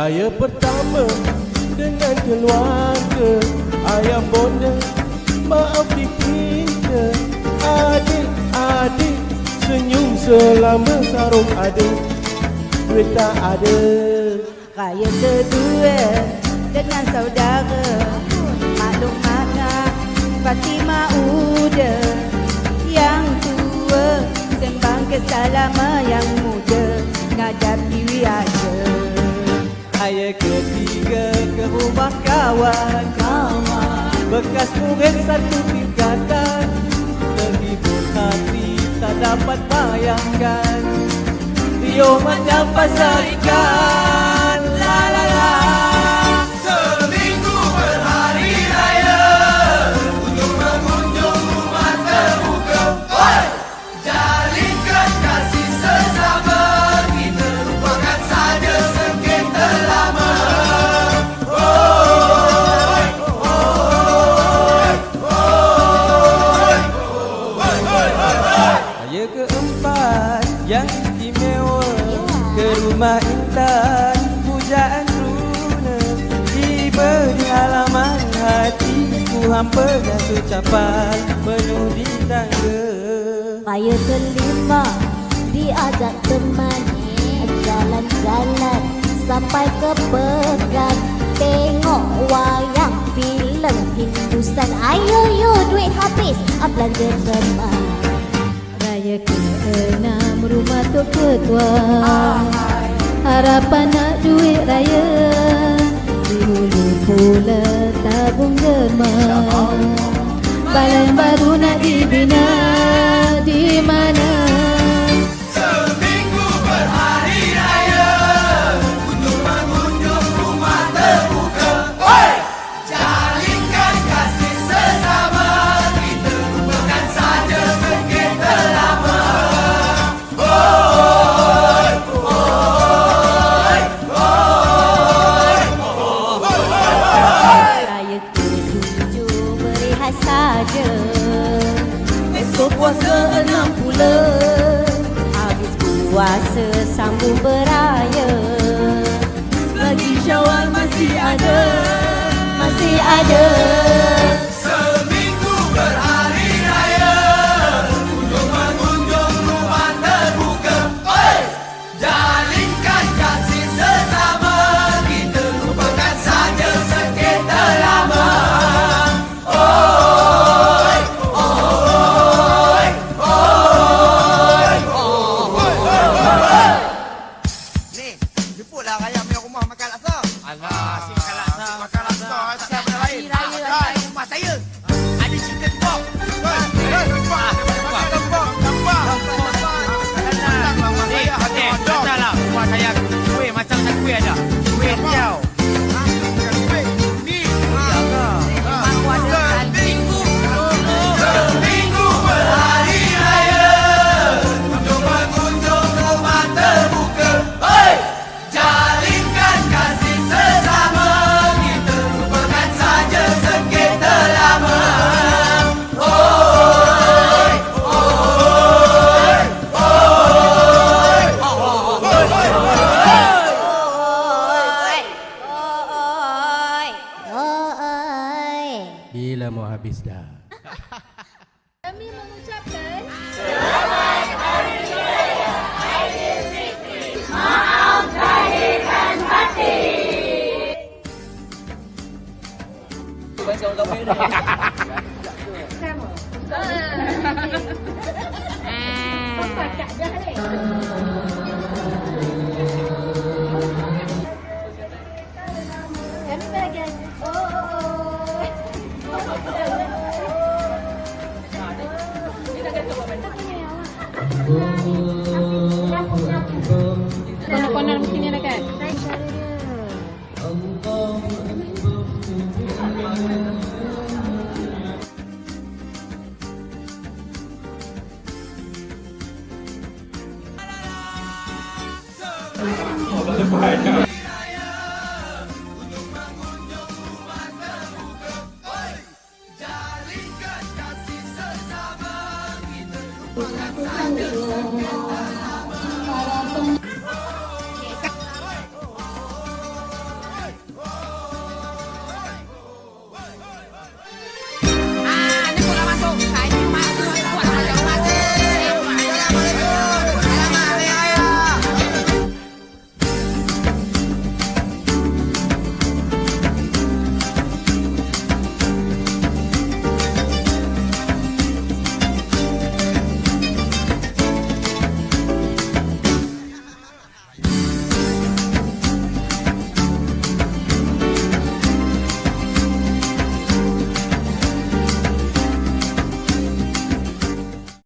Raya pertama dengan keluarga, ayah bonda maafi kita. Adik-adik senyum selama sarung ada, duit tak ada. Raya kedua dengan saudara, maklum makan Fatimah Uda. Yang tua sembang kesalama, yang muda ngajak diri aja. Raya ketiga ke rumah kawan, bekas murid satu tingkatan. Terhibur hati tak dapat bayangkan, Rio macam pasar ikan. La la la. Seminggu berhari raya untuk mengunjung rumah terbuka. Oi! Jalinkan kasih sesama, kita lupakan saja sengketa lama. Oi! Oi! Oi! Raya keempat yang istimewa, ke rumah Intan pujaan runa. Tiba di halaman hatiku, hampa dan ucapan penuh di tangga. Raya kelima diajak teman jalan-jalan sampai ke Pekan, tengok wayang filem Hindustan. Ayo yo duit habis belanja teman. Raya ke-6 rumah tok ketua, harapan nak duit raya. Di hulu pula tabung derma, balai yang baru nak dibina di mana? Seminggu berhari raya untuk mengunjung rumah terbuka. Oi! Jalinkan kasih sesama, kita lupakan saja sengketa lama. Oi! Oi! Oi! Raya ke-7 berehat saja, Esok puasa 6 pula, habis puasa sambung beraya. lagi Syawal masih ada. Masih ada. Seminggu berhari raya untuk mengunjung rumah terbuka. Oi! Jalinkan kasih sesama, kita lupakan saja sengketa lama. Oi! Oi! Oi! Ni, jemputlah raya punya rumah makan laksa. Alah, si makan laksa. Makan laksa, tak ada benda lain. Makan rumah saya. Ada chicken pork. Masalah rumah saya kuih macam saya kuih ada. Kuih tiaw. Seminggu berhari raya untuk mengunjung rumah terbuka. Oi! Jalinkan kasih sesama, kita lupakan saja sengketa lama. Oi! Oi! Oi! Bila mau habis dah? Kami mengucapkan kami bagian konon-konon mestinya nak kan? Jalinkan kasih sesama, kita lupakan saja sengketa lama.